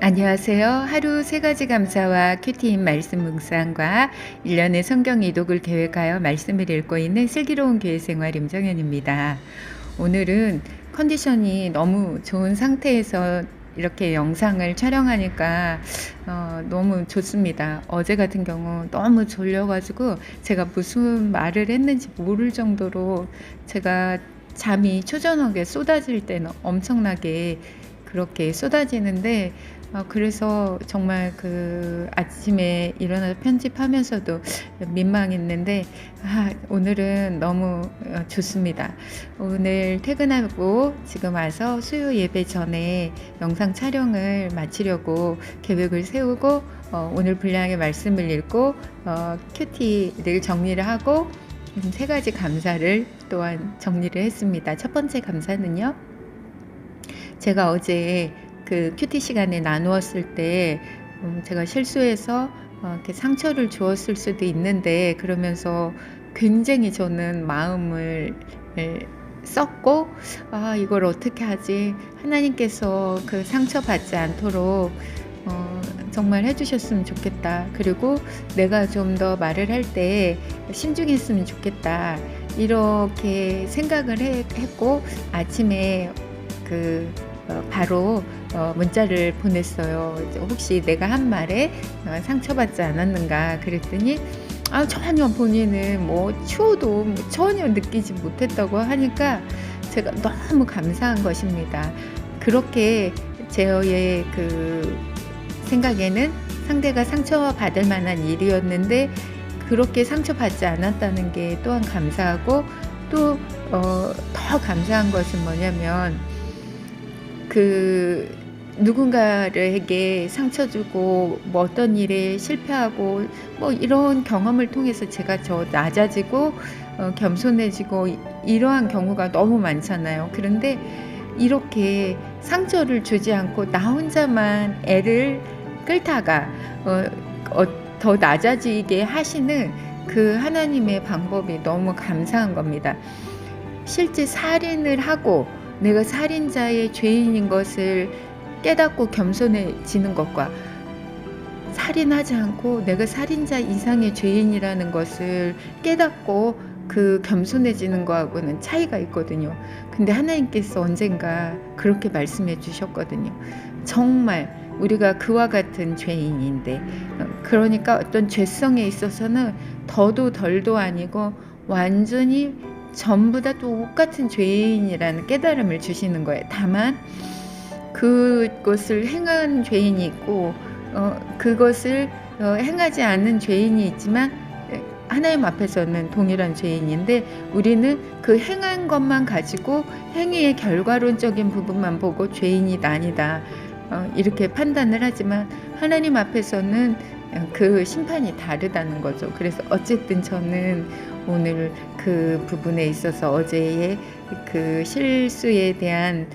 안녕하세요. 하루 세 가지 감사와 큐티인 말씀 묵상과 1년의 성경 이독을 계획하여 말씀을 읽고 있는 슬기로운 교회 생활 임정현입니다. 오늘은 컨디션이 너무 좋은 상태에서 이렇게 영상을 촬영하니까 너무 좋습니다. 어제 같은 경우 너무 졸려가지고 제가 무슨 말을 했는지 모를 정도로 제가 잠이 초저녁에 쏟아질 때는 엄청나게 그렇게 쏟아지는데 그래서 정말 그 아침에 일어나서 편집하면서도 민망했는데 오늘은 너무 좋습니다. 오늘 퇴근하고 지금 와서 수요 예배 전에 영상 촬영을 마치려고 계획을 세우고 오늘 분량의 말씀을 읽고 큐티를 정리를 하고 세 가지 감사를 또한 정리를 했습니다. 첫 번째 감사는요. 제가 어제 그 큐티 시간에 나누었을 때 제가 실수해서 이렇게 상처를 주었을 수도 있는데 그러면서 굉장히 저는 마음을 썼고 이걸 어떻게 하지? 하나님께서 그 상처받지 않도록 정말 해주셨으면 좋겠다. 그리고 내가 좀 더 말을 할 때 신중했으면 좋겠다. 이렇게 생각을 했고 아침에 바로 문자를 보냈어요. 혹시 내가 한 말에 상처받지 않았는가 그랬더니 전혀 본인은 추워도 전혀 느끼지 못했다고 하니까 제가 너무 감사한 것입니다. 그렇게 저의 그 생각에는 상대가 상처받을 만한 일이었는데 그렇게 상처받지 않았다는 게 또한 감사하고 또 더 감사한 것은 뭐냐면 누군가에게 상처 주고 어떤 일에 실패하고 이런 경험을 통해서 제가 낮아지고 겸손해지고 이러한 경우가 너무 많잖아요. 그런데 이렇게 상처를 주지 않고 나 혼자만 애를 끌다가 더 낮아지게 하시는 그 하나님의 방법이 너무 감사한 겁니다. 실제 살인을 하고 내가 살인자의 죄인인 것을 깨닫고 겸손해지는 것과 살인하지 않고 내가 살인자 이상의 죄인이라는 것을 깨닫고 그 겸손해지는 거하고는 차이가 있거든요. 근데 하나님께서 언젠가 그렇게 말씀해 주셨거든요. 정말 우리가 그와 같은 죄인인데 그러니까 어떤 죄성에 있어서는 더도 덜도 아니고 완전히 전부 다 똑같은 죄인이라는 깨달음을 주시는 거예요. 다만 그것을 행한 죄인이 있고 그것을 행하지 않는 죄인이 있지만 하나님 앞에서는 동일한 죄인인데 우리는 그 행한 것만 가지고 행위의 결과론적인 부분만 보고 죄인이다 아니다 이렇게 판단을 하지만 하나님 앞에서는 그 심판이 다르다는 거죠. 그래서 어쨌든 저는 오늘 그 부분에 있어서 어제의 그 실수에 대한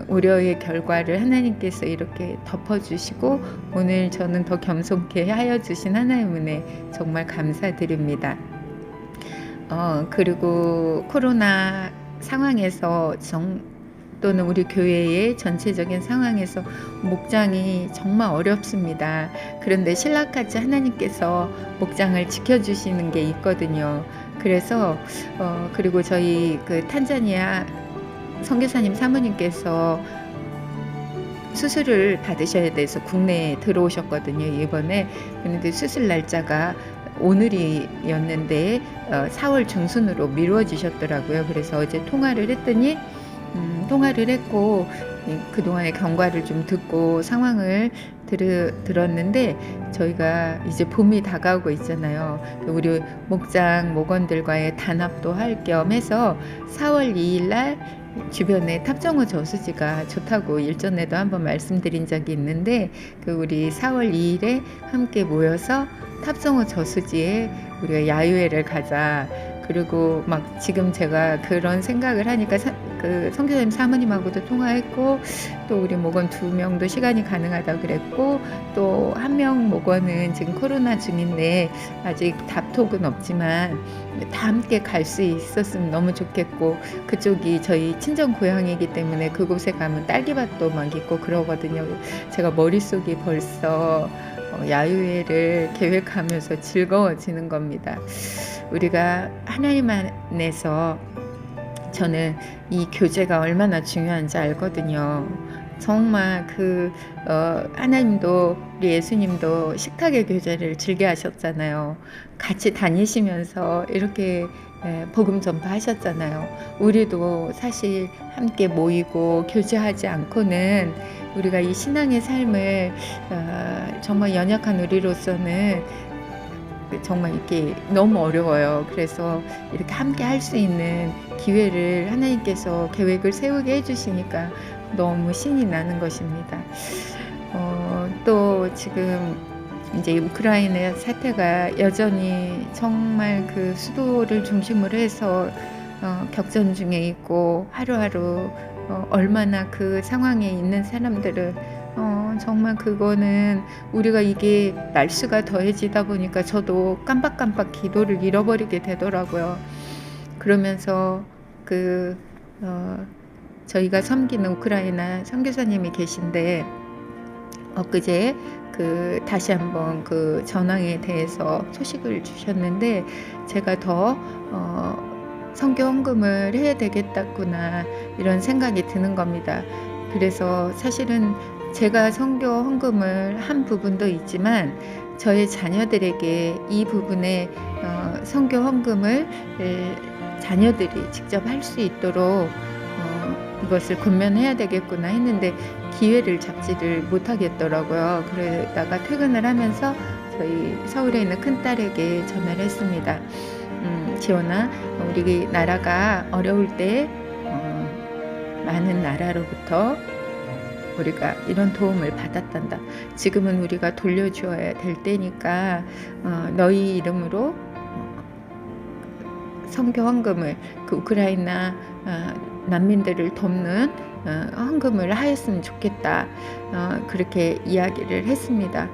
우려의 결과를 하나님께서 이렇게 덮어주시고 오늘 저는 더 겸손케 하여 주신 하나님 은혜 정말 감사드립니다. 그리고 코로나 상황에서 또는 우리 교회의 전체적인 상황에서 목장이 정말 어렵습니다. 그런데 신락같이 하나님께서 목장을 지켜주시는 게 있거든요. 그래서 그리고 저희 그 탄자니아 선교사님 사모님께서 수술을 받으셔야 돼서 국내에 들어오셨거든요. 이번에. 그런데 수술 날짜가 오늘이었는데 4월 중순으로 미뤄지셨더라고요. 그래서 어제 통화를 했더니 통화를 했고 그동안의 경과를 좀 듣고 상황을 들었는데 저희가 이제 봄이 다가오고 있잖아요. 우리 목장 목원들과의 단합도 할 겸 해서 4월 2일 날 주변에 탑정호 저수지가 좋다고 일전에도 한번 말씀드린 적이 있는데 우리 4월 2일에 함께 모여서 탑정호 저수지에 우리가 야유회를 가자. 그리고 지금 제가 그런 생각을 하니까 그 선교사님 사모님하고도 통화했고, 또 우리 목원 2명도 시간이 가능하다 그랬고, 또 1명 목원은 지금 코로나 중인데 아직 답톡은 없지만 다 함께 갈 수 있었으면 너무 좋겠고, 그쪽이 저희 친정 고향이기 때문에 그곳에 가면 딸기밭도 막 있고 그러거든요. 제가 머릿속이 벌써 야유회를 계획하면서 즐거워지는 겁니다. 우리가 하나님 안에서, 저는 이 교제가 얼마나 중요한지 알거든요. 정말 하나님도, 우리 예수님도 식탁의 교제를 즐겨 하셨잖아요. 같이 다니시면서 이렇게 복음 전파하셨잖아요. 우리도 사실 함께 모이고 교제하지 않고는 우리가 이 신앙의 삶을 정말 연약한 우리로서는 정말 이렇게 너무 어려워요. 그래서 이렇게 함께 할 수 있는 기회를 하나님께서 계획을 세우게 해주시니까 너무 신이 나는 것입니다. 또 지금 이제 우크라이나 사태가 여전히 정말 그 수도를 중심으로 해서 격전 중에 있고, 하루하루 얼마나 그 상황에 있는 사람들은 정말 그거는 우리가 이게 날씨가 더해지다 보니까 저도 깜빡깜빡 기도를 잃어버리게 되더라고요. 그러면서 저희가 섬기는 우크라이나 선교사님이 계신데, 엊그제 다시 한번 그 전황에 대해서 소식을 주셨는데, 제가 더 선교 헌금을 해야 되겠다구나 이런 생각이 드는 겁니다. 그래서 사실은 제가 선교 헌금을 한 부분도 있지만 저의 자녀들에게 이 부분에 선교 헌금을 자녀들이 직접 할 수 있도록 이것을 권면해야 되겠구나 했는데 기회를 잡지를 못하겠더라고요. 그러다가 퇴근을 하면서 저희 서울에 있는 큰딸에게 전화를 했습니다. 지원아, 우리 나라가 어려울 때 많은 나라로부터 우리가 이런 도움을 받았단다. 지금은 우리가 돌려주어야 될 때니까 너희 이름으로 선교 헌금을, 그 우크라이나 난민들을 돕는 헌금을 하였으면 좋겠다. 그렇게 이야기를 했습니다.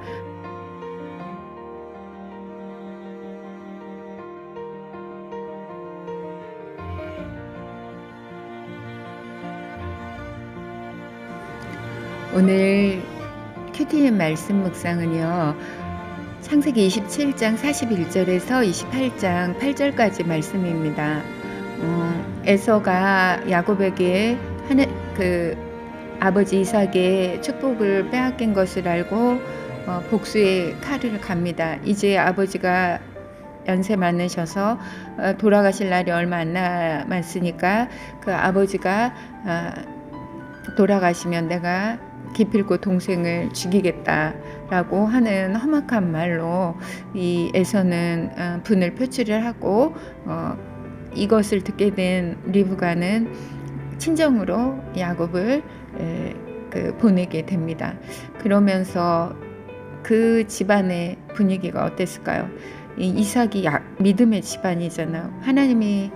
오늘 큐티의 말씀 묵상은요, 창세기 27장 41절에서 28장 8절까지 말씀입니다. 에서가 야곱에게 아버지 이삭의 축복을 빼앗긴 것을 알고 복수의 칼을 갑니다. 이제 아버지가 연세 많으셔서 돌아가실 날이 얼마 안 남았으니까 그 아버지가 돌아가시면 내가 기필코 동생을 죽이겠다라고 하는 험악한 말로 이 에서는 분을 표출을 하고, 이것을 듣게 된 리브가는 친정으로 야곱을 보내게 됩니다. 그러면서 그 집안의 분위기가 어땠을까요? 이삭이 믿음의 집안이잖아요. 하나님이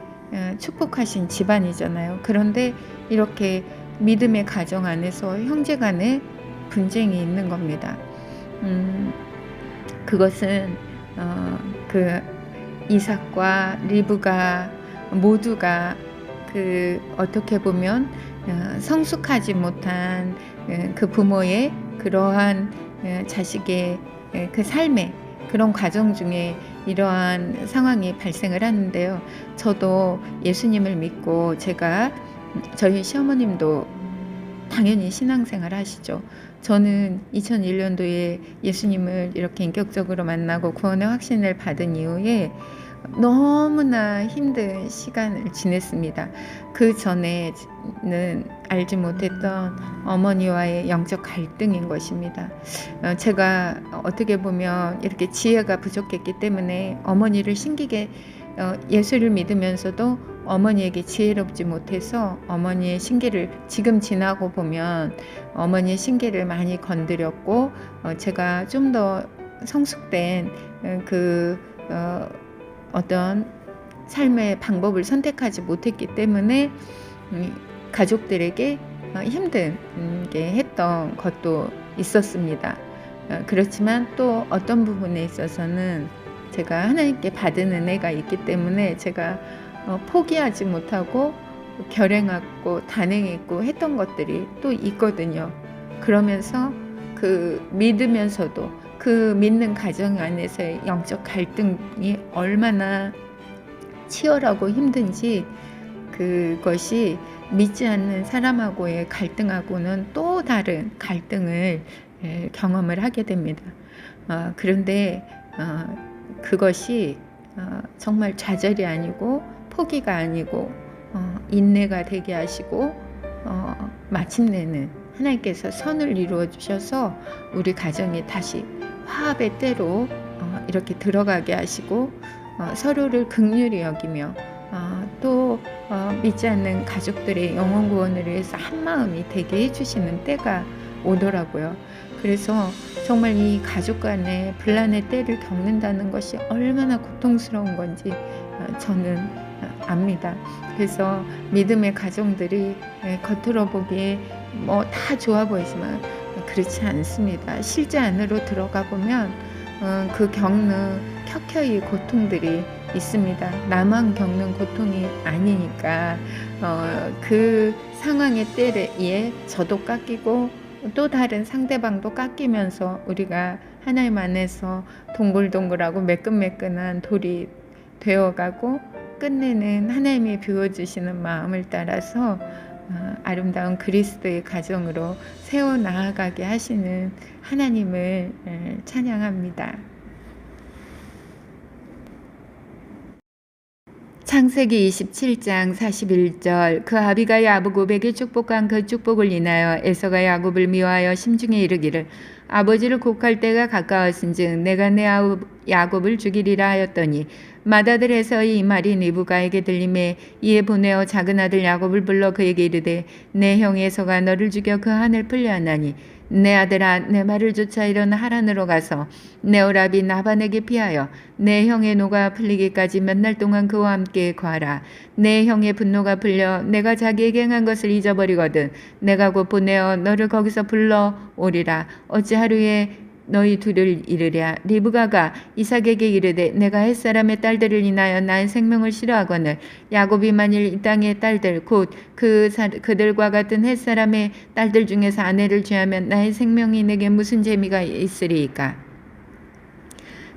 축복하신 집안이잖아요. 그런데 이렇게 믿음의 가정 안에서 형제 간의 분쟁이 있는 겁니다. 그것은 이삭과 리브가 모두가 어떻게 보면 성숙하지 못한 그 부모의 그러한 자식의 그 삶의 그런 과정 중에 이러한 상황이 발생을 하는데요. 저도 예수님을 믿고 저희 시어머님도 당연히 신앙생활 하시죠. 저는 2001년도에 예수님을 이렇게 인격적으로 만나고 구원의 확신을 받은 이후에 너무나 힘든 시간을 지냈습니다. 그 전에는 알지 못했던 어머니와의 영적 갈등인 것입니다. 제가 어떻게 보면 이렇게 지혜가 부족했기 때문에 어머니를 신기게 예수를 믿으면서도 어머니에게 지혜롭지 못해서 어머니의 신기를, 지금 지나고 보면 어머니의 신기를 많이 건드렸고, 제가 좀 더 성숙된 어떤 삶의 방법을 선택하지 못했기 때문에 가족들에게 힘든 게 했던 것도 있었습니다. 그렇지만 또 어떤 부분에 있어서는 제가 하나님께 받은 은혜가 있기 때문에 제가 포기하지 못하고 결행하고 단행했고 했던 것들이 또 있거든요. 그러면서 그 믿으면서도 그 믿는 가정 안에서의 영적 갈등이 얼마나 치열하고 힘든지, 그것이 믿지 않는 사람하고의 갈등하고는 또 다른 갈등을 경험을 하게 됩니다. 그런데 그것이 정말 좌절이 아니고 포기가 아니고 인내가 되게 하시고 마침내는 하나님께서 선을 이루어 주셔서 우리 가정이 다시 화합의 때로 이렇게 들어가게 하시고 서로를 긍휼히 여기며 또 믿지 않는 가족들의 영혼 구원을 위해서 한마음이 되게 해주시는 때가 오더라고요. 그래서 정말 이 가족 간의 분란의 때를 겪는다는 것이 얼마나 고통스러운 건지 저는 압니다. 그래서 믿음의 가정들이 겉으로 보기에 뭐 다 좋아 보이지만 그렇지 않습니다. 실제 안으로 들어가 보면 그 겪는 켜켜이 고통들이 있습니다. 나만 겪는 고통이 아니니까 그 상황의 때에 저도 깎이고 또 다른 상대방도 깎이면서 우리가 하나님 안에서 동글동글하고 매끈매끈한 돌이 되어가고 끝내는 하나님이 비워주시는 마음을 따라서 아름다운 그리스도의 가정으로 세워나가게 하시는 하나님을 찬양합니다. 창세기 27장 41절. 그 아비가 야곱에게 축복한 그 축복을 인하여 에서가 야곱을 미워하여 심중에 이르기를 아버지를 곡할 때가 가까웠은즉 내가 내 야곱을 죽이리라 하였더니 맏아들 에서의 이 말이 리브가에게 들림에 이에 보내어 작은 아들 야곱을 불러 그에게 이르되 내 형 에서가 너를 죽여 그 한을 풀려 하나니 내 아들아 내 말을 쫓아 일어나 하란으로 가서 내 오라비 나반에게 피하여 내 형의 노가 풀리기까지 몇 날 동안 그와 함께 거하라. 내 형의 분노가 풀려 내가 자기에게 행한 것을 잊어버리거든 내가 곧 보내어 너를 거기서 불러 오리라. 어찌 하루에 너희 둘을 이르랴. 리브가가 이삭에게 이르되 내가 햇사람의 딸들을 인하여 나의 생명을 싫어하거늘 야곱이 만일 이 땅의 딸들 곧 그들과 같은 햇사람의 딸들 중에서 아내를 취하면 나의 생명이 내게 무슨 재미가 있으리이까.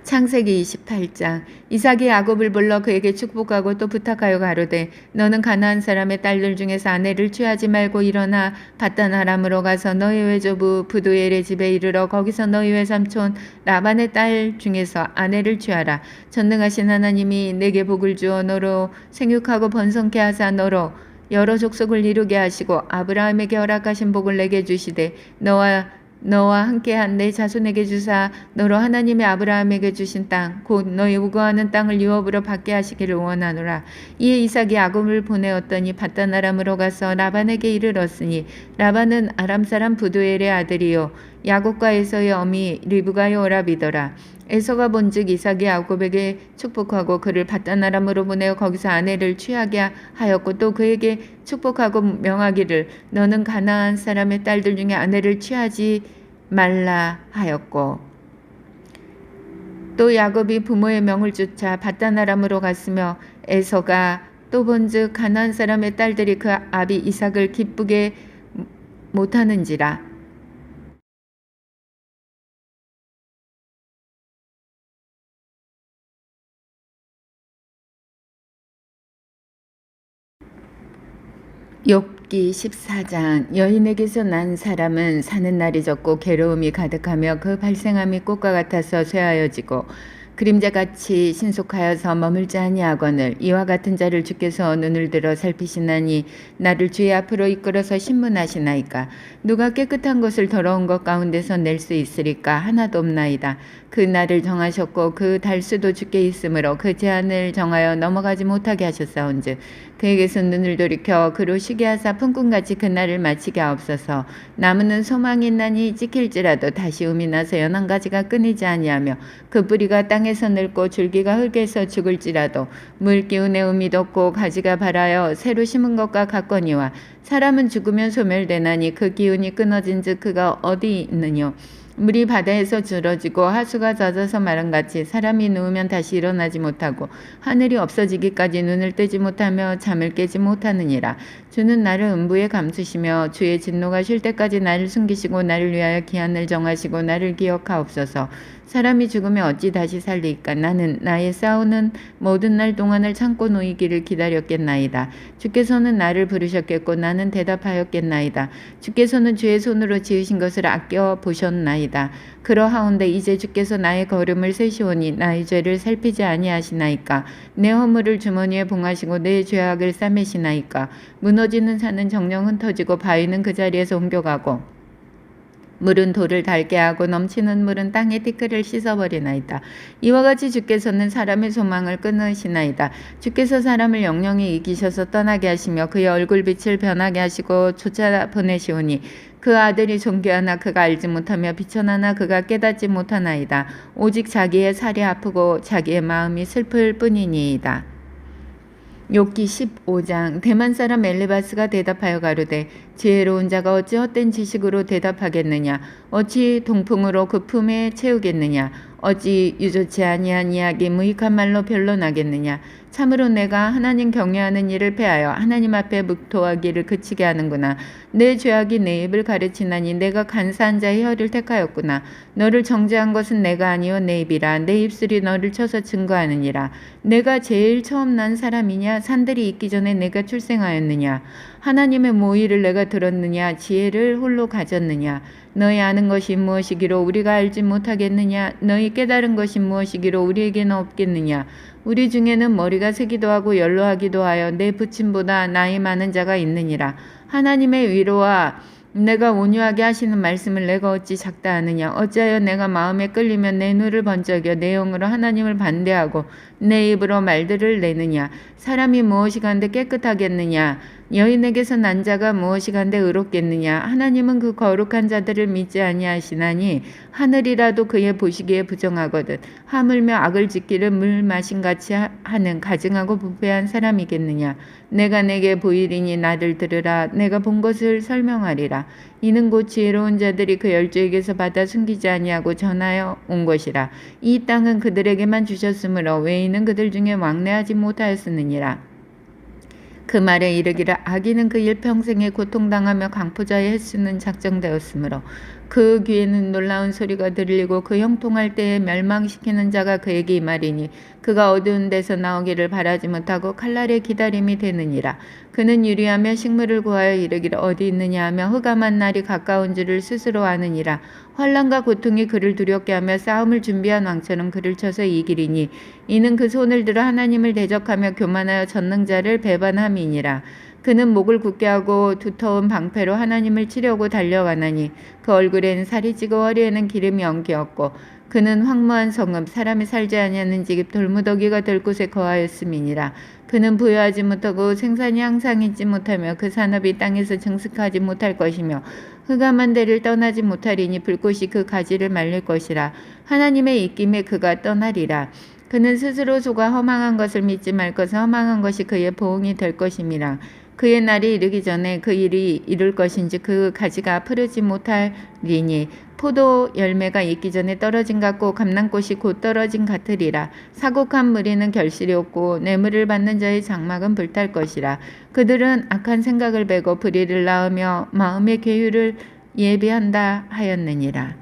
창세기 28장. 이삭이 야곱을 불러 그에게 축복하고 또 부탁하여 가로되 너는 가나안 사람의 딸들 중에서 아내를 취하지 말고 일어나 밧단 아람으로 가서 너희 외조부 부두엘의 집에 이르러 거기서 너희 외삼촌 라반의 딸 중에서 아내를 취하라. 전능하신 하나님이 내게 복을 주어 너로 생육하고 번성케 하사 너로 여러 족속을 이루게 하시고 아브라함에게 허락하신 복을 내게 주시되 너와 함께한 내 자손에게 주사 너로 하나님의 아브라함에게 주신 땅 곧 너희 우거하는 땅을 유업으로 받게 하시기를 원하노라. 이에 이삭이 야곱을 보내었더니 밧단 아람으로 가서 라반에게 이르렀으니 라반은 아람 사람 부두엘의 아들이요 야곱과 에서의 어미 리브가의 오라비더라. 에서가 본즉 이삭이 야곱에게 축복하고 그를 밧단 아람으로 보내어 거기서 아내를 취하게 하였고 또 그에게 축복하고 명하기를 너는 가나안 사람의 딸들 중에 아내를 취하지 말라 하였고 또 야곱이 부모의 명을 쫓아 밧단 아람으로 갔으며 에서가 또 본즉 가나안 사람의 딸들이 그 아비 이삭을 기쁘게 못하는지라. 욥기 14장. 여인에게서 난 사람은 사는 날이 적고 괴로움이 가득하며 그 발생함이 꽃과 같아서 쇠하여지고 그림자같이 신속하여서 머물지 아니하거늘 이와 같은 자를 주께서 눈을 들어 살피시나니 나를 주의 앞으로 이끌어서 신문하시나이까. 누가 깨끗한 것을 더러운 것 가운데서 낼 수 있으리까. 하나도 없나이다. 그 날을 정하셨고 그 달수도 주께 있으므로 그 제한을 정하여 넘어가지 못하게 하셨사온즉 그에게서 눈을 돌이켜 그로 쉬게 하사 품꾼같이 그 날을 마치게 하옵소서. 나무는 소망이 있나니 찍힐지라도 다시 음이 나서 연한 가지가 끊이지 아니하며 그 뿌리가 땅에 땅에서 늙고 줄기가 흙에서 죽을지라도 물기운에 음이 돋고 가지가 발하여 새로 심은 것과 같거니와 사람은 죽으면 소멸되나니 그 기운이 끊어진즉 그가 어디 있느뇨. 물이 바다에서 줄어지고 하수가 젖어서 마른같이 사람이 누우면 다시 일어나지 못하고 하늘이 없어지기까지 눈을 뜨지 못하며 잠을 깨지 못하느니라. 주는 나를 음부에 감추시며 주의 진노가 쉴 때까지 나를 숨기시고 나를 위하여 기한을 정하시고 나를 기억하옵소서. 사람이 죽으면 어찌 다시 살리이까. 나는 나의 싸우는 모든 날 동안을 참고 놓이기를 기다렸겠나이다. 주께서는 나를 부르셨겠고 나는 대답하였겠나이다. 주께서는 주의 손으로 지으신 것을 아껴 보셨나이다. 그러하온데 이제 주께서 나의 걸음을 세시오니 나의 죄를 살피지 아니하시나이까. 내 허물을 주머니에 봉하시고 내 죄악을 싸매시나이까. 무너지는 산은 정령 흩어지고 바위는 그 자리에서 옮겨가고 물은 돌을 닳게 하고 넘치는 물은 땅의 티끌을 씻어버리나이다. 이와 같이 주께서는 사람의 소망을 끊으시나이다. 주께서 사람을 영영히 이기셔서 떠나게 하시며 그의 얼굴빛을 변하게 하시고 쫓아보내시오니 그 아들이 존귀하나 그가 알지 못하며 비천하나 그가 깨닫지 못하나이다. 오직 자기의 살이 아프고 자기의 마음이 슬플 뿐이니이다. 욥기 15장. 대만 사람 엘리바스가 대답하여 가로되 지혜로운 자가 어찌 헛된 지식으로 대답하겠느냐. 어찌 동풍으로 그 품에 채우겠느냐. 어찌 유조치 아니한 이야기 무익한 말로 변론하겠느냐. 참으로 내가 하나님 경외하는 일을 패하여 하나님 앞에 묵토하기를 그치게 하는구나. 내 죄악이 내 입을 가르치나니 내가 간사한 자의 혀를 택하였구나. 너를 정죄한 것은 내가 아니요 내 입이라. 내 입술이 너를 쳐서 증거하느니라. 내가 제일 처음 난 사람이냐. 산들이 있기 전에 내가 출생하였느냐. 하나님의 모의를 내가 들었느냐. 지혜를 홀로 가졌느냐. 너희 아는 것이 무엇이기로 우리가 알지 못하겠느냐. 너희 깨달은 것이 무엇이기로 우리에게는 없겠느냐. 우리 중에는 머리가 세기도 하고 연로하기도 하여 내 부친보다 나이 많은 자가 있느니라. 하나님의 위로와 내가 온유하게 하시는 말씀을 내가 어찌 작다 하느냐. 어찌하여 내가 마음에 끌리면 내 눈을 번쩍여 내 영으로 하나님을 반대하고 내 입으로 말들을 내느냐. 사람이 무엇이간데 깨끗하겠느냐. 여인에게서 난 자가 무엇이간데 의롭겠느냐. 하나님은 그 거룩한 자들을 믿지 아니하시나니 하늘이라도 그의 보시기에 부정하거든. 하물며 악을 짓기를 물 마신 같이 하는 가증하고 부패한 사람이겠느냐. 내가 내게 보이리니 나를 들으라. 내가 본 것을 설명하리라. 이는 곧 지혜로운 자들이 그 열조에게서 받아 숨기지 아니하고 전하여 온 것이라. 이 땅은 그들에게만 주셨으므로 외인은 그들 중에 왕래하지 못하였으느니라. 그 말에 이르기를 악인은 그 일평생에 고통당하며 강포자의 횟수는 작정되었으므로 그 귀에는 놀라운 소리가 들리고 그 형통할 때에 멸망시키는 자가 그에게 임하리니 그가 어두운 데서 나오기를 바라지 못하고 칼날의 기다림이 되느니라. 그는 유리하며 식물을 구하여 이르기를 어디 있느냐 하며 흑암한 날이 가까운 줄을 스스로 아느니라. 환난과 고통이 그를 두렵게 하며 싸움을 준비한 왕처럼 그를 쳐서 이기리니 이는 그 손을 들어 하나님을 대적하며 교만하여 전능자를 배반함이니라. 그는 목을 굳게 하고 두터운 방패로 하나님을 치려고 달려가나니 그 얼굴에는 살이 찌고 허리에는 기름이 엉키었고 그는 황무한 성읍 사람이 살지 아니하는 집 돌무더기가 될 곳에 거하였음이니라. 그는 부여하지 못하고 생산이 항상 있지 못하며 그 산업이 땅에서 증식하지 못할 것이며 흑암한 데를 떠나지 못하리니 불꽃이 그 가지를 말릴 것이라. 하나님의 입김에 그가 떠나리라. 그는 스스로 속아 허망한 것을 믿지 말 것은 허망한 것이 그의 보응이 될 것임이라. 그의 날이 이르기 전에 그 일이 이룰 것인지 그 가지가 푸르지 못하리니 포도 열매가 있기 전에 떨어진 같고 감람꽃이 곧 떨어진 같으리라. 사곡한 무리는 결실이 없고 뇌물을 받는 자의 장막은 불탈 것이라. 그들은 악한 생각을 베고 불의를 낳으며 마음의 계율을 예비한다 하였느니라.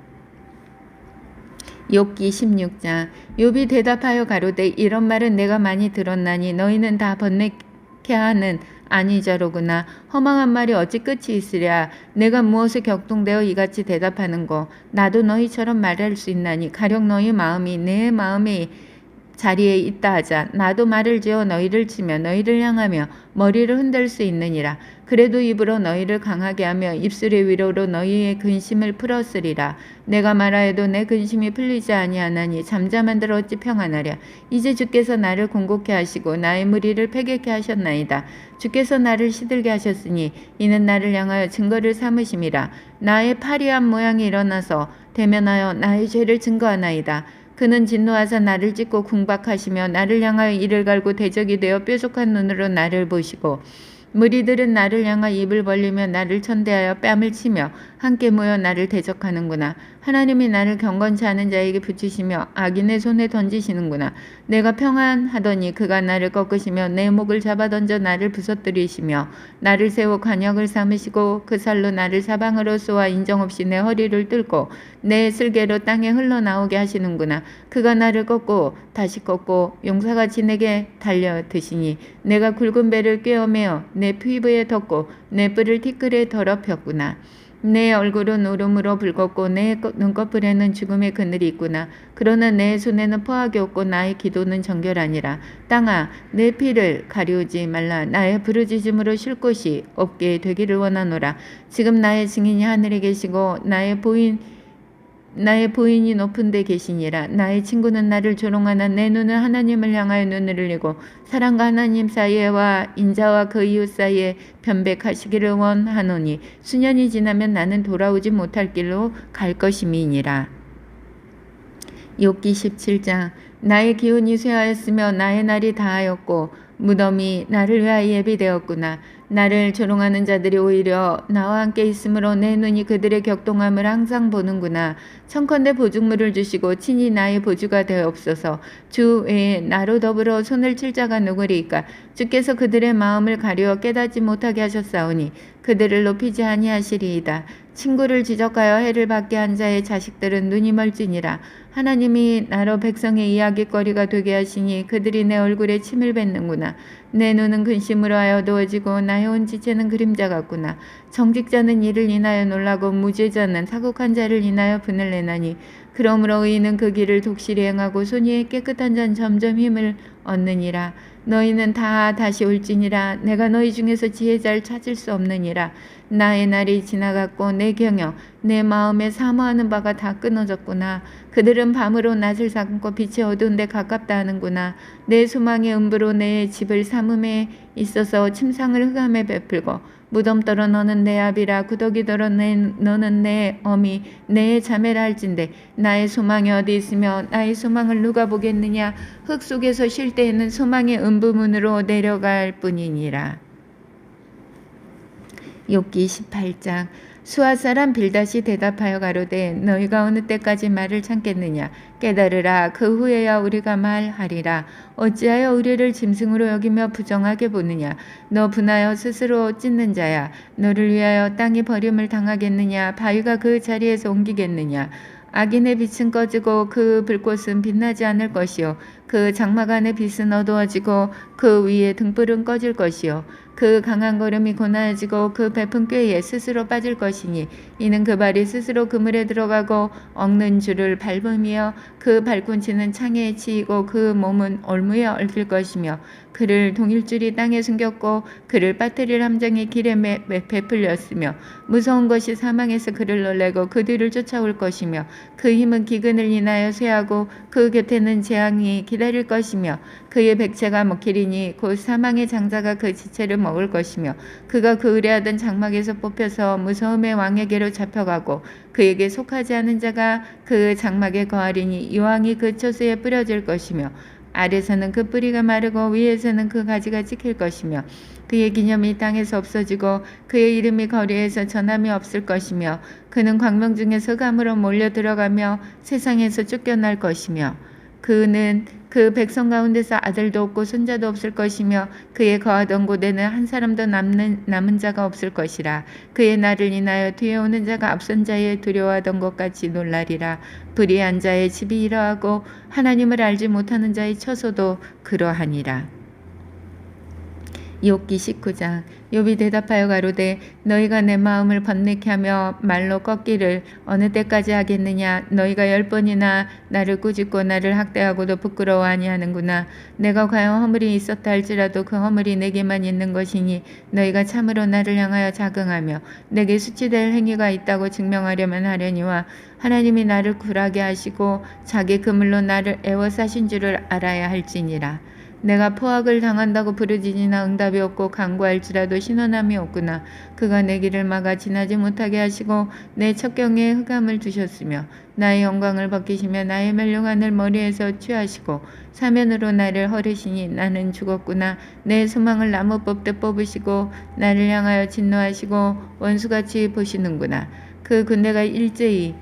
욥기 16장. 욥이 대답하여 가로되 이런 말은 내가 많이 들었나니 너희는 다 번뇌케 하는 아니자로구나. 허망한 말이 어찌 끝이 있으랴. 내가 무엇에 격동되어 이같이 대답하는고. 나도 너희처럼 말할 수 있나니 가령 너희 마음이 내 마음의 자리에 있다 하자. 나도 말을 지어 너희를 치며 너희를 향하며 머리를 흔들 수 있느니라. 그래도 입으로 너희를 강하게 하며 입술의 위로로 너희의 근심을 풀었으리라. 내가 말하여도 내 근심이 풀리지 아니하나니 잠잠한들 어찌 평안하랴. 이제 주께서 나를 공곡케 하시고 나의 무리를 패게케 하셨나이다. 주께서 나를 시들게 하셨으니 이는 나를 향하여 증거를 삼으심이라. 나의 파리한 모양이 일어나서 대면하여 나의 죄를 증거하나이다. 그는 진노하사 나를 찢고 궁박하시며 나를 향하여 이를 갈고 대적이 되어 뾰족한 눈으로 나를 보시고 무리들은 나를 향하여 입을 벌리며 나를 천대하여 뺨을 치며 함께 모여 나를 대적하는구나. 하나님이 나를 경건치 않은 자에게 붙이시며 악인의 손에 던지시는구나. 내가 평안하더니 그가 나를 꺾으시며 내 목을 잡아 던져 나를 부서뜨리시며 나를 세워 관역을 삼으시고 그 살로 나를 사방으로 쏘아 인정없이 내 허리를 뚫고 내 슬개로 땅에 흘러나오게 하시는구나. 그가 나를 꺾고 다시 꺾고 용사같이 내게 달려드시니 내가 굵은 배를 꿰어매어 내 피부에 덮고 내 뿔을 티끌에 더럽혔구나. 내 얼굴은 울음으로 붉었고 내 눈꺼풀에는 죽음의 그늘이 있구나. 그러나 내 손에는 포악이 없고 나의 기도는 정결하니라. 땅아 내 피를 가리우지 말라. 나의 부르짖음으로 쉴 곳이 없게 되기를 원하노라. 지금 나의 증인이 하늘에 계시고 나의 부인이 높은 데 계시니라. 나의 친구는 나를 조롱하나 내 눈은 하나님을 향하여 눈을 흘리고 사람과 하나님 사이에와 인자와 그 이웃 사이에 변백하시기를 원하노니 수년이 지나면 나는 돌아오지 못할 길로 갈 것임이니라. 욥기 17장. 나의 기운이 쇠하였으며 나의 날이 다하였고 무덤이 나를 위하여 예비되었구나. 나를 조롱하는 자들이 오히려 나와 함께 있으므로 내 눈이 그들의 격동함을 항상 보는구나. 청컨대 보증물을 주시고 친히 나의 보주가 되옵소서. 주 외에 나로 더불어 손을 칠 자가 누구리이까. 주께서 그들의 마음을 가리워 깨닫지 못하게 하셨사오니 그들을 높이지 아니하시리이다. 친구를 지적하여 해를 받게 한 자의 자식들은 눈이 멀지니라. 하나님이 나로 백성의 이야깃거리가 되게 하시니 그들이 내 얼굴에 침을 뱉는구나. 내 눈은 근심으로 하여 어두워지고 나의 온 지체는 그림자 같구나. 정직자는 이를 인하여 놀라고 무죄자는 사국한 자를 인하여 분을 내나니 그러므로 의인은 그 길을 독실히 행하고 손이 깨끗한 자는 점점 힘을 얻느니라. 너희는 다 다시 올지니라. 내가 너희 중에서 지혜자를 찾을 수 없느니라. 나의 날이 지나갔고 내 경영 내 마음에 사모하는 바가 다 끊어졌구나. 그들은 밤으로 낯을 삼고 빛이 어두운 데 가깝다 하는구나. 내 소망의 음부로 내 집을 삼음에 있어서 침상을 흑암에 베풀고 무덤더러 너는 내 아비라 구더기더러 너는 내 어미 내 자매라 할진대 나의 소망이 어디 있으며 나의 소망을 누가 보겠느냐. 흙 속에서 쉴 때에는 소망의 음부문으로 내려갈 뿐이니라. 욥기 18장. 수아 사람 빌닷이 대답하여 가로되 너희가 어느 때까지 말을 참겠느냐. 깨달으라. 그 후에야 우리가 말하리라. 어찌하여 우리를 짐승으로 여기며 부정하게 보느냐. 너 분하여 스스로 찢는 자야. 너를 위하여 땅이 버림을 당하겠느냐. 바위가 그 자리에서 옮기겠느냐. 악인의 빛은 꺼지고 그 불꽃은 빛나지 않을 것이요. 그 장막 안의 빛은 어두워지고 그 위에 등불은 꺼질 것이요. 그 강한 걸음이 고나해지고 그 베푼 꾀에 스스로 빠질 것이니 이는 그 발이 스스로 그물에 들어가고 엉는 줄을 밟으며 그 발꿈치는 창에 치이고 그 몸은 올무에 얽힐 것이며 그를 동일줄이 땅에 숨겼고 그를 빠뜨릴 함정이 길에 베풀렸으며 무서운 것이 사망에서 그를 놀래고 그 뒤를 쫓아올 것이며 그 힘은 기근을 인하여 쇠하고 그 곁에는 재앙이 기다릴 것이며 그의 백체가 먹히리니 곧 사망의 장자가 그 지체를 먹을 것이며 그가 그 의뢰하던 장막에서 뽑혀서 무서움의 왕에게로 잡혀가고 그에게 속하지 않은 자가 그 장막에 거하리니 이왕이 그 초수에 뿌려질 것이며 아래서는 그 뿌리가 마르고 위에서는 그 가지가 찍힐 것이며 그의 기념이 땅에서 없어지고 그의 이름이 거리에서 전함이 없을 것이며 그는 광명 중에서 흑암으로 몰려 들어가며 세상에서 쫓겨날 것이며 그는 그 백성 가운데서 아들도 없고 손자도 없을 것이며 그의 거하던 곳에는 한 사람도 남은 자가 없을 것이라. 그의 날을 인하여 뒤에 오는 자가 앞선 자의 두려워하던 것 같이 놀라리라. 불의한 자의 집이 이러하고 하나님을 알지 못하는 자의 처소도 그러하니라. 욥기 19장. 욥이 대답하여 가로되 너희가 내 마음을 번뇌케 하며 말로 꺾기를 어느 때까지 하겠느냐. 너희가 10번이나 나를 꾸짖고 나를 학대하고도 부끄러워 아니하는구나. 내가 과연 허물이 있었다 할지라도 그 허물이 내게만 있는 것이니 너희가 참으로 나를 향하여 자긍하며 내게 수치될 행위가 있다고 증명하려면 하려니와 하나님이 나를 굴하게 하시고 자기 그물로 나를 애워싸신 줄을 알아야 할지니라. 내가 포악을 당한다고 부르짖으나 응답이 없고 간구할지라도 신원함이 없구나. 그가 내 길을 막아 지나지 못하게 하시고 내 척경에 흑암을 두셨으며 나의 영광을 벗기시며 나의 멜륭한을 머리에서 취하시고 사면으로 나를 허르시니 나는 죽었구나. 내 소망을 나무 뽑듯 뽑으시고 나를 향하여 진노하시고 원수같이 보시는구나. 그 군대가 일제히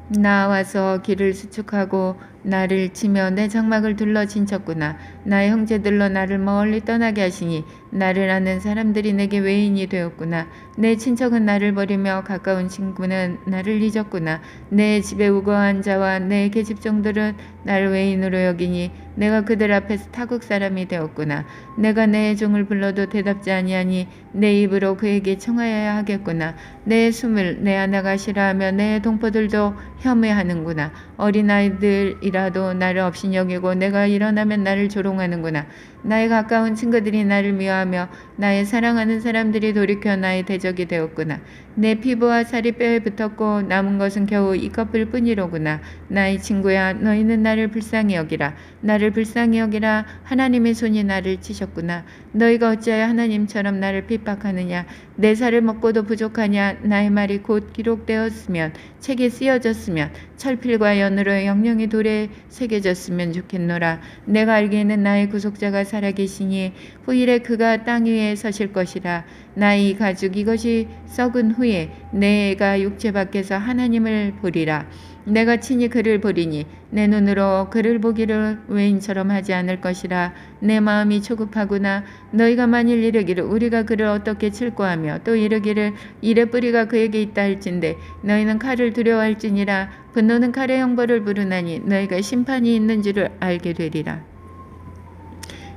나와서 길을 수축하고 나를 치며 내 장막을 둘러 진쳤구나. 나의 형제들로 나를 멀리 떠나게 하시니 나를 아는 사람들이 내게 외인이 되었구나. 내 친척은 나를 버리며 가까운 친구는 나를 잊었구나. 내 집에 우거한 자와 내 계집종들은 나를 외인으로 여기니 내가 그들 앞에서 타국 사람이 되었구나. 내가 내 종을 불러도 대답지 아니하니 내 입으로 그에게 청하여야 하겠구나. 내 숨을 내 아내가 싫어하며 내 동포들도 혐오하는구나. 어린아이들이라도 나를 없이 여기고 내가 일어나면 나를 조롱하는구나. 나의 가까운 친구들이 나를 미워하며 나의 사랑하는 사람들이 돌이켜 나의 대적이 되었구나. 내 피부와 살이 뼈에 붙었고 남은 것은 겨우 이 껍질 뿐이로구나. 나의 친구야, 너희는 나를 불쌍히 여기라. 나를 불쌍히 여기라. 하나님의 손이 나를 치셨구나. 너희가 어찌하여 하나님처럼 나를 핍박하느냐. 내 살을 먹고도 부족하냐. 나의 말이 곧 기록되었으면 책에 쓰여졌으면 철필과 연으로 영영이 돌에 새겨졌으면 좋겠노라. 내가 알기에는 나의 구속자가 살아계시니 후일에 그가 땅 위에 서실 것이라. 나의 가죽 이것이 썩은 후에 내가 육체 밖에서 하나님을 보리라. 내가 친히 그를 보리니 내 눈으로 그를 보기를 외인처럼 하지 않을 것이라. 내 마음이 초급하구나. 너희가 만일 이르기를 우리가 그를 어떻게 칠고 하며 또 이르기를 이래 뿌리가 그에게 있다 할진대 너희는 칼을 두려워할지니라. 분노는 칼의 형벌을 부르나니 너희가 심판이 있는 줄을 알게 되리라.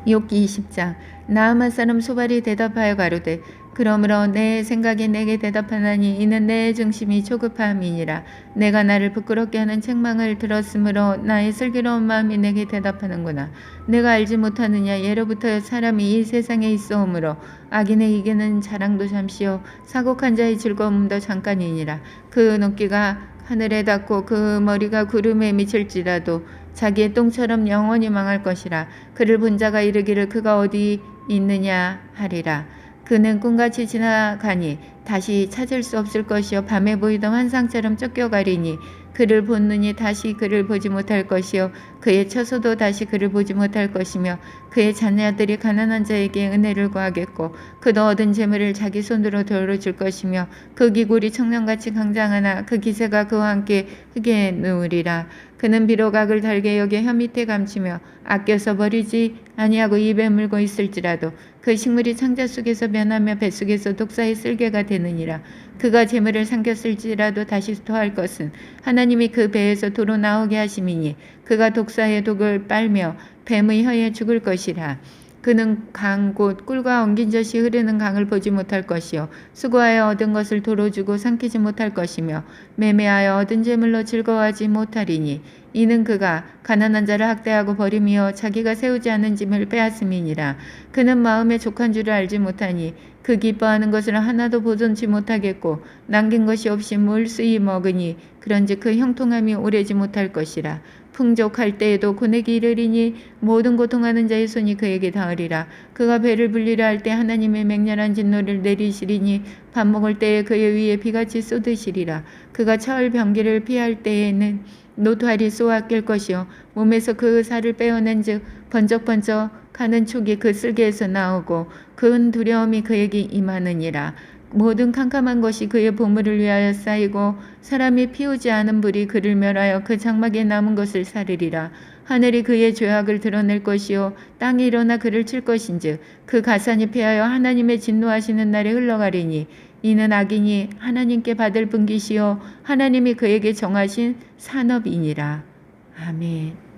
욥기 20장. 나아만 사람 소발이 대답하여 가로되 그러므로 내 생각이 내게 대답하나니 이는 내 중심이 초급함이니라. 내가 나를 부끄럽게 하는 책망을 들었으므로 나의 슬기로운 마음이 내게 대답하는구나. 내가 알지 못하느냐. 예로부터 사람이 이 세상에 있어오므로 악인의 이기는 자랑도 잠시요 사곡한 자의 즐거움도 잠깐이니라. 그 눈기가 하늘에 닿고 그 머리가 구름에 미칠지라도 자기의 똥처럼 영원히 망할 것이라. 그를 본 자가 이르기를 그가 어디 있느냐 하리라. 그는 꿈같이 지나가니 다시 찾을 수 없을 것이요 밤에 보이던 환상처럼 쫓겨가리니 그를 본 눈이 다시 그를 보지 못할 것이요 그의 처소도 다시 그를 보지 못할 것이며 그의 자녀들이 가난한 자에게 은혜를 구하겠고 그도 얻은 재물을 자기 손으로 돌려줄 것이며 그 기골이 청년같이 강장하나 그 기세가 그와 함께 흙에 누우리라. 그는 비록 악을 달게 여겨 혀 밑에 감추며 아껴서 버리지 아니하고 입에 물고 있을지라도 그 식물이 창자 속에서 변하며 뱃속에서 독사의 쓸개가 되느니라. 그가 재물을 삼켰을지라도 다시 토할 것은 하나님이 그 배에서 도로 나오게 하심이니 그가 독사의 독을 빨며 뱀의 혀에 죽을 것이라. 그는 강 곧 꿀과 엉긴 젖이 흐르는 강을 보지 못할 것이요 수고하여 얻은 것을 도로 주고 삼키지 못할 것이며 매매하여 얻은 재물로 즐거워하지 못하리니 이는 그가 가난한 자를 학대하고 버리며 자기가 세우지 않은 짐을 빼앗음이니라. 그는 마음에 족한 줄을 알지 못하니 그 기뻐하는 것을 하나도 보존치 못하겠고 남긴 것이 없이 물쓰이 먹으니 그런즉 그 형통함이 오래지 못할 것이라. 풍족할 때에도 고내기 이르리니 모든 고통하는 자의 손이 그에게 닿으리라. 그가 배를 불리라 할 때 하나님의 맹렬한 진노를 내리시리니 밥 먹을 때에 그의 위에 비같이 쏟으시리라. 그가 처할 병기를 피할 때에는 노토알이 쏘아 낄 것이요 몸에서 그 살을 빼어낸 즉 번쩍번쩍 하는 촉이 그 쓸개에서 나오고 큰 두려움이 그에게 임하느니라. 모든 캄캄한 것이 그의 보물을 위하여 쌓이고 사람이 피우지 않은 불이 그를 멸하여 그 장막에 남은 것을 사르리라. 하늘이 그의 죄악을 드러낼 것이요 땅이 일어나 그를 칠 것인즉 그 가산이 패하여 하나님의 진노하시는 날에 흘러가리니 이는 악인이 하나님께 받을 분깃이요 하나님이 그에게 정하신 산업이니라. 아멘.